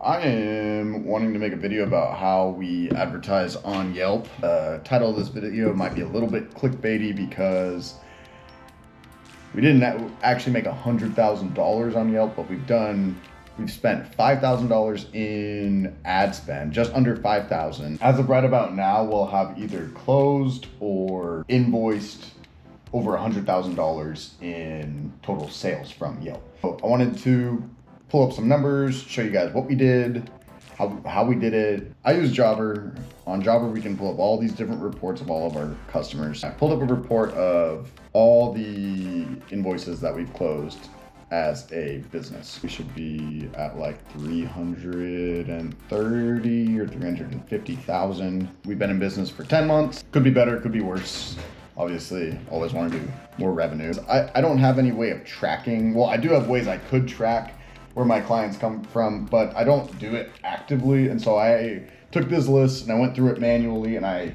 I am wanting to make a video about how we advertise on Yelp. Title of this video might be a little bit clickbaity because we didn't actually make $100,000 on Yelp, but we've spent $5,000 in ad spend, just under $5,000. As of right about now, we'll have either closed or invoiced over $100,000 in total sales from Yelp. So I wanted to pull up some numbers, show you guys what we did, how we did it. I use Jobber. On Jobber, we can pull up all these different reports of all of our customers. I pulled up a report of all the invoices that we've closed as a business. We should be at like 330 or 350,000. We've been in business for 10 months. Could be better, could be worse. Obviously, always want to do more revenue. I don't have any way of tracking. Well, I do have ways I could track where my clients come from, but I don't do it actively. And so I took this list and I went through it manually and I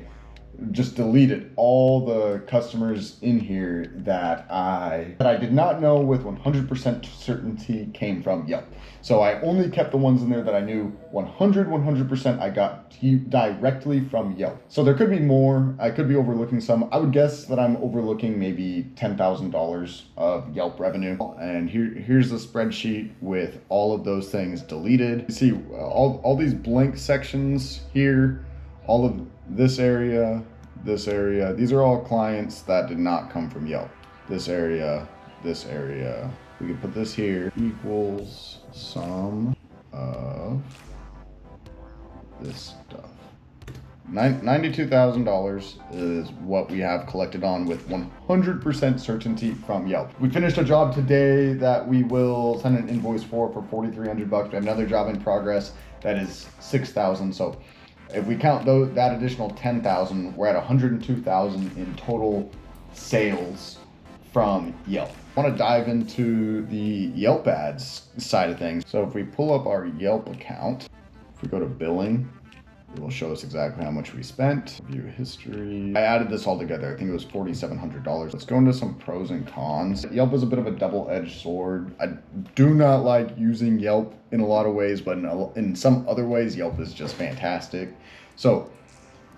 just deleted all the customers in here that I did not know with 100% certainty came from Yelp. So I only kept the ones in there that I knew 100% I got directly from Yelp. So there could be more. I could be overlooking some. I would guess that I'm overlooking maybe $10,000 of Yelp revenue. And here's the spreadsheet with all of those things deleted. You see all these blank sections here, all of this area, these are all clients that did not come from Yelp. This area, we can put this here, equals sum of this stuff. $92,000 is what we have collected on with 100% certainty from Yelp. We finished a job today that we will send an invoice for $4,300. We have another job in progress that is $6,000. So if we count that additional $10,000, we're at $102,000 in total sales from Yelp. I want to dive into the Yelp ads side of things. So if we pull up our Yelp account, if we go to billing, it will show us exactly how much we spent. View history. I added this all together. I think it was $4,700. Let's go into some pros and cons. Yelp is a bit of a double-edged sword. I do not like using Yelp in a lot of ways, but in some other ways, Yelp is just fantastic. So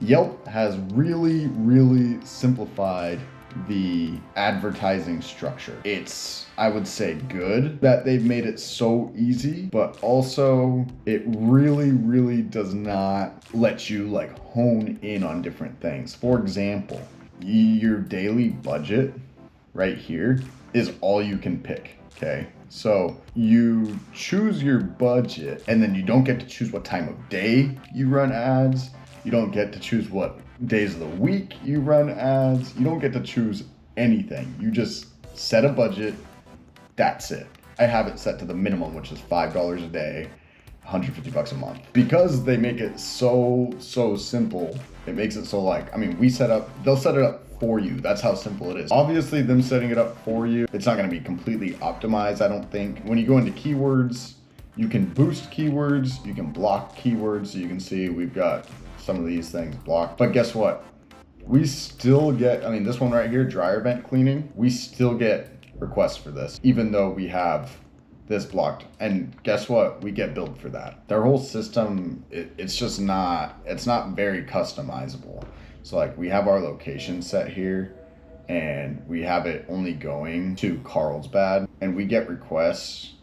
Yelp has really, really simplified the advertising structure. It's, I would say, good that they've made it so easy, but also it really, really does not let you like hone in on different things. For example, your daily budget right here is all you can pick, okay? So you choose your budget and then you don't get to choose what time of day you run ads. You don't get to choose what days of the week you run ads. You don't get to choose anything. You just set a budget. That's it. I have it set to the minimum, which is $5 a day, $150 a month. Because they make it so simple, it makes it so like, I mean, they'll set it up for you. That's how simple it is. Obviously, them setting it up for you, it's not going to be completely optimized, I don't think. When you go into keywords, you can boost keywords, you can block keywords. So you can see we've got some of these things blocked. But guess what? We still get, I mean, this one right here, dryer vent cleaning, we still get requests for this, even though we have this blocked. And guess what? We get billed for that. Their whole system, it's just not, it's not very customizable. So like we have our location set here and we have it only going to Carlsbad and we get requests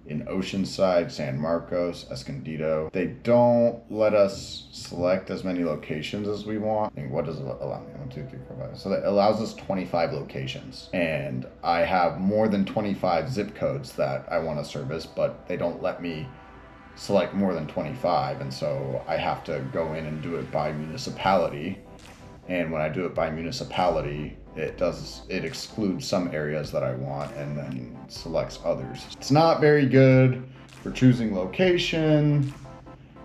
in Oceanside, San Marcos, Escondido. They don't let us select as many locations as we want. And what does it allow me? 1, 2, 3, 4, 5. So that allows us 25 locations. And I have more than 25 zip codes that I want to service, but they don't let me select more than 25. And so I have to go in and do it by municipality. And when I do it by municipality, it excludes some areas that I want and then selects others. It's not very good for choosing location.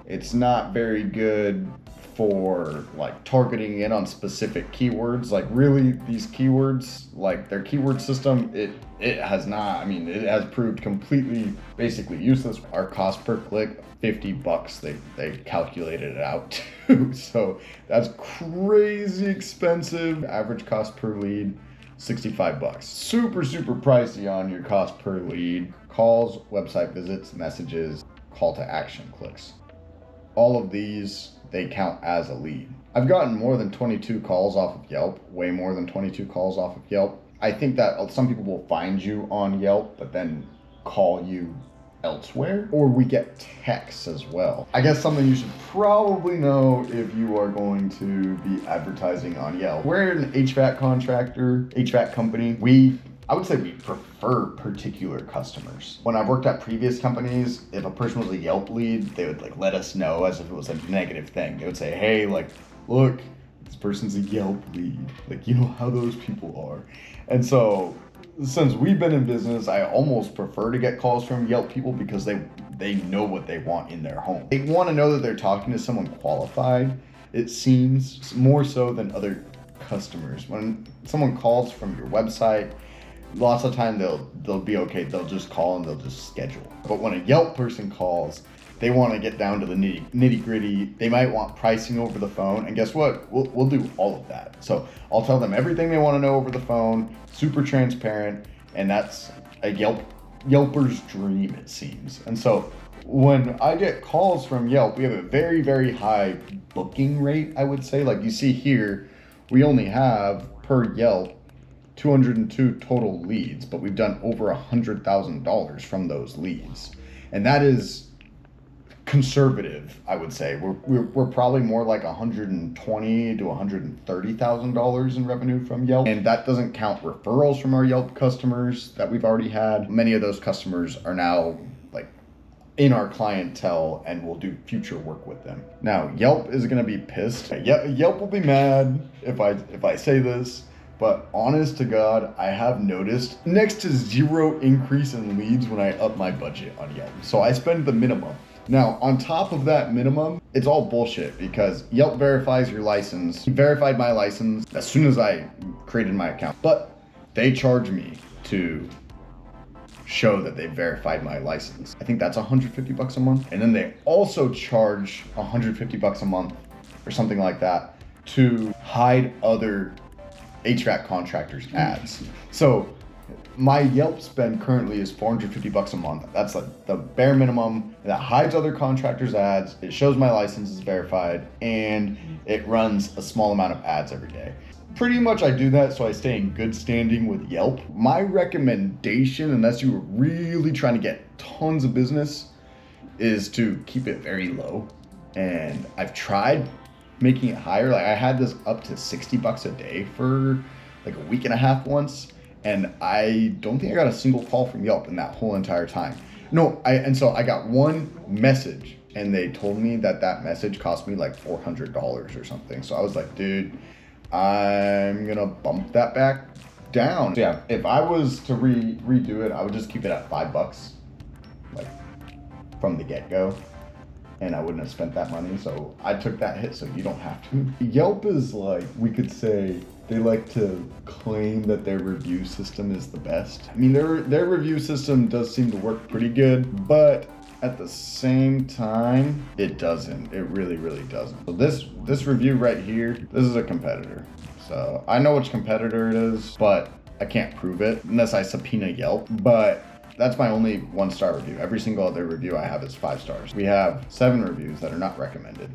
It's not very good for like targeting in on specific keywords. Like really these keywords, like their keyword system, it has not, I mean, it has proved completely basically useless. Our cost per click, $50, they calculated it out to. So that's crazy expensive. Average cost per lead, $65. Super pricey on your cost per lead. Calls, website visits, messages, call to action clicks. All of these, they count as a lead. I've gotten more than 22 calls off of Yelp, way more than 22 calls off of Yelp. I think that some people will find you on Yelp, but then call you elsewhere, or we get texts as well. I guess something you should probably know if you are going to be advertising on Yelp. We're an HVAC contractor, HVAC company. I would say we prefer particular customers. When I've worked at previous companies, if a person was a Yelp lead, they would like let us know as if it was a negative thing. They would say, hey, like, look, this person's a Yelp lead. Like, you know how those people are. And so since we've been in business, I almost prefer to get calls from Yelp people because they know what they want in their home. They want to know that they're talking to someone qualified, it seems, more so than other customers. When someone calls from your website, lots of time they'll be okay, they'll just call and they'll just schedule. But when a Yelp person calls, they want to get down to the nitty gritty. They might want pricing over the phone, and guess what? We'll do all of that. So I'll tell them everything they want to know over the phone, super transparent, and that's a Yelper's dream, it seems. And so when I get calls from Yelp, we have a very, very high booking rate, I would say. Like you see here, we only have per Yelp 202 total leads, but we've done over $100,000 from those leads, and that is conservative, I would say. We're probably more like $120,000 to $130,000 in revenue from Yelp, and that doesn't count referrals from our Yelp customers that we've already had. Many of those customers are now like in our clientele, and we'll do future work with them. Now, Yelp is going to be pissed. Yelp will be mad if I say this, but honest to God, I have noticed next to zero increase in leads when I up my budget on Yelp. So I spend the minimum. Now, on top of that minimum, it's all bullshit because Yelp verifies your license. He verified my license as soon as I created my account, but they charge me to show that they verified my license. I think that's $150 a month. And then they also charge $150 a month or something like that to hide other HVAC contractors' ads. So my Yelp spend currently is $450 a month. That's like the bare minimum. That hides other contractors' ads. It shows my license is verified, and it runs a small amount of ads every day. Pretty much I do that so I stay in good standing with Yelp. My recommendation, unless you were really trying to get tons of business, is to keep it very low. And I've tried making it higher. Like I had this up to $60 a day for like a week and a half once. And I don't think I got a single call from Yelp in that whole entire time. And so I got one message, and they told me that message cost me like $400 or something. So I was like, dude, I'm gonna bump that back down. So yeah, if I was to redo it, I would just keep it at $5, like from the get-go, and I wouldn't have spent that money. So I took that hit so you don't have to. Yelp is like, we could say, they like to claim that their review system is the best. I mean, their review system does seem to work pretty good, but at the same time, it doesn't. It really, really doesn't. So this review right here, this is a competitor. So I know which competitor it is, but I can't prove it unless I subpoena Yelp. But that's my only 1-star review. Every single other review I have is 5 stars. We have 7 reviews that are not recommended.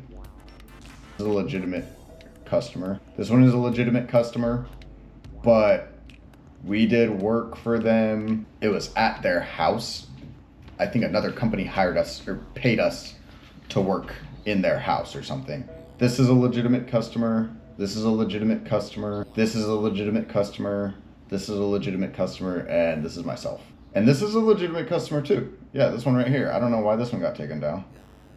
This is a legitimate customer. This one is a legitimate customer, but we did work for them. It was at their house. I think another company hired us or paid us to work in their house or something. This is a legitimate customer. This is a legitimate customer. This is a legitimate customer. This is a legitimate customer, and this is myself. And this is a legitimate customer too. Yeah, this one right here. I don't know why this one got taken down.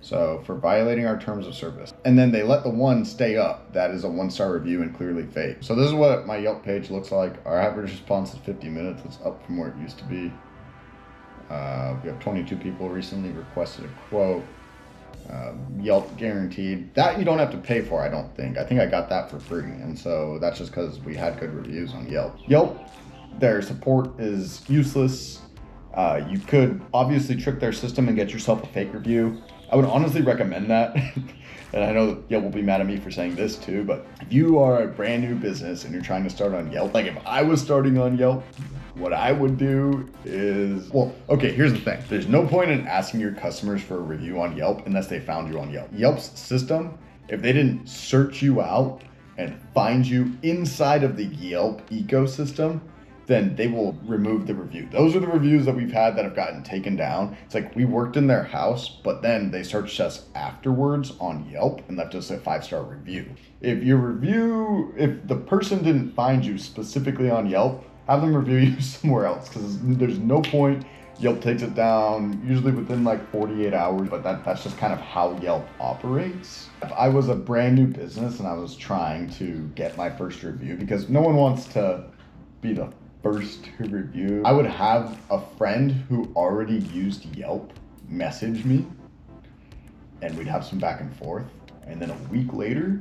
So for violating our terms of service. And then they let the one stay up. That is a 1-star review and clearly fake. So this is what my Yelp page looks like. Our average response is 50 minutes. It's up from where it used to be. We have 22 people recently requested a quote. Yelp guaranteed. That you don't have to pay for, I don't think. I think I got that for free. And so that's just because we had good reviews on Yelp. Yelp, their support is useless. You could obviously trick their system and get yourself a fake review. I would honestly recommend that. And I know Yelp will be mad at me for saying this too, but if you are a brand new business and you're trying to start on Yelp, like if I was starting on Yelp, What I would do is, well, okay, here's the thing. There's no point in asking your customers for a review on Yelp unless they found you on Yelp. Yelp's system, if they didn't search you out and find you inside of the Yelp ecosystem, then they will remove the review. Those are the reviews that we've had that have gotten taken down. It's like we worked in their house, but then they searched us afterwards on Yelp and left us a 5-star review. If the person didn't find you specifically on Yelp, have them review you somewhere else, because there's no point. Yelp takes it down usually within like 48 hours, but that's just kind of how Yelp operates. If I was a brand new business and I was trying to get my first review, because no one wants to be the first to review, I would have a friend who already used Yelp message me, and we'd have some back and forth, and then a week later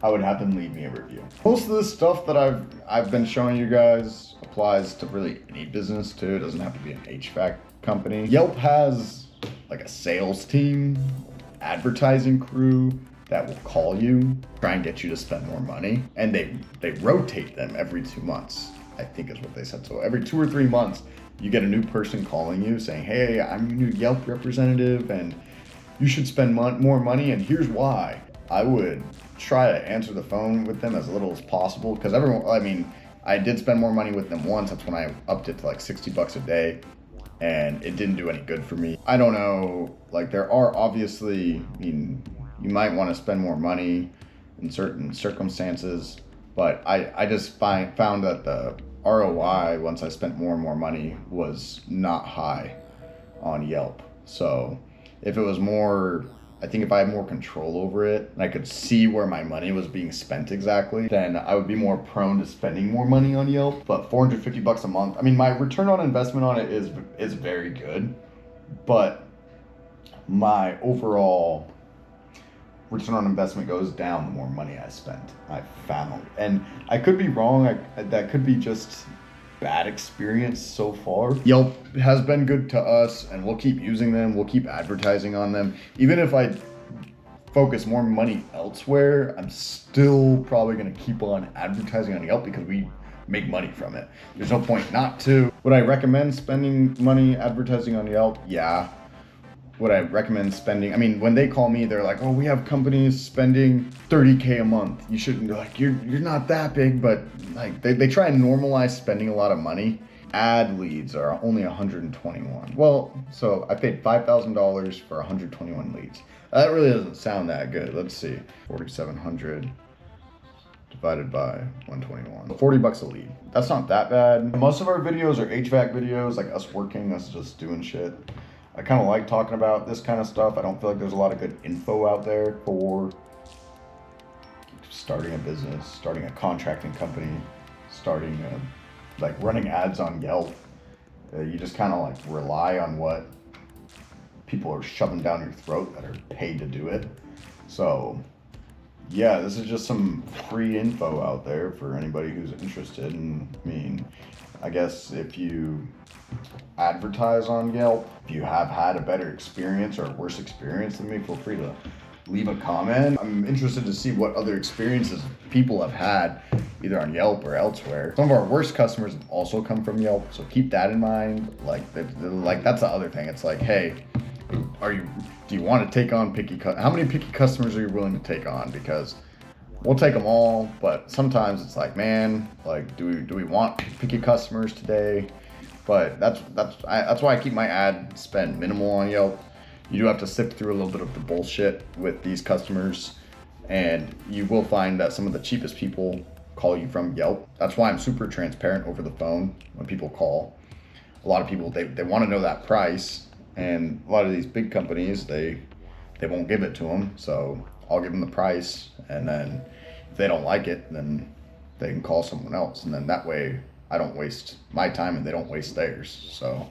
I would have them leave me a review. Most of the stuff that I've been showing you guys applies to really any business too. It doesn't have to be an HVAC company. Yelp has like a sales team, advertising crew that will call you, try and get you to spend more money, and they rotate them every 2 months, I think is what they said. So every 2 or 3 months, you get a new person calling you saying, hey, I'm your new Yelp representative and you should spend more money, and here's why. I would try to answer the phone with them as little as possible, because I did spend more money with them once. That's when I upped it to like $60 a day, and it didn't do any good for me. I don't know, like there are obviously, you might want to spend more money in certain circumstances, but I just found that the ROI once I spent more and more money was not high on Yelp. So if it was more, I think if I had more control over it and I could see where my money was being spent exactly, then I would be more prone to spending more money on Yelp. But $450 a month, I mean, my return on investment on it is very good, but my overall return on investment goes down the more money I spend, I found. And I could be wrong, that could be just bad experience so far. Yelp has been good to us, and we'll keep using them, we'll keep advertising on them. Even if I focus more money elsewhere, I'm still probably gonna keep on advertising on Yelp because we make money from it. There's no point not to. Would I recommend spending money advertising on Yelp? Yeah. Would I recommend spending, I mean, when they call me, they're like, oh, we have companies spending $30K a month. You shouldn't, like, you're not that big, but like they try and normalize spending a lot of money. Ad leads are only 121. Well, so I paid $5,000 for 121 leads. That really doesn't sound that good. Let's see, 4,700 divided by 121. $40 a lead. That's not that bad. Most of our videos are HVAC videos, like us working, us just doing shit. I kind of like talking about this kind of stuff. I don't feel like there's a lot of good info out there for starting a business, starting a contracting company, like running ads on Yelp. You just kind of like rely on what people are shoving down your throat that are paid to do it. So yeah, this is just some free info out there for anybody who's interested. And I mean, I guess if you advertise on Yelp, if you have had a better experience or a worse experience than me, feel free to leave a comment. I'm interested to see what other experiences people have had either on Yelp or elsewhere. Some of our worst customers have also come from Yelp, so keep that in mind. Like that's the other thing. It's like, hey, do you want to take on how many picky customers are you willing to take on? Because we'll take them all, but sometimes it's like, man, like, do we want picky customers today? But that's why I keep my ad spend minimal on Yelp. You do have to sift through a little bit of the bullshit with these customers, and you will find that some of the cheapest people call you from Yelp. That's why I'm super transparent over the phone when people call. A lot of people, they want to know that price, and a lot of these big companies, they won't give it to them. So I'll give them the price, and then if they don't like it, then they can call someone else, and then that way I don't waste my time and they don't waste theirs. So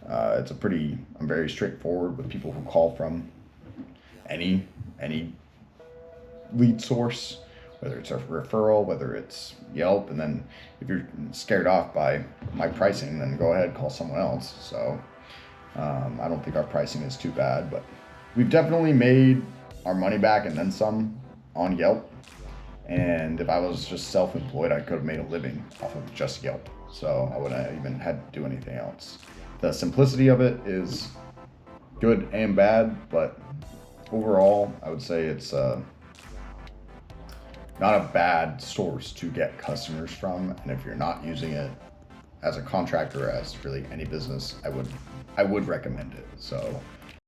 I'm very straightforward with people who call from any lead source, whether it's a referral, whether it's Yelp. And then if you're scared off by my pricing, then go ahead, call someone else. So I don't think our pricing is too bad, but we've definitely made our money back and then some on Yelp. And if I was just self-employed, I could have made a living off of just Yelp. So I wouldn't even had to do anything else. The simplicity of it is good and bad, but overall, I would say it's not a bad source to get customers from. And if you're not using it as a contractor, as really any business, I would recommend it. So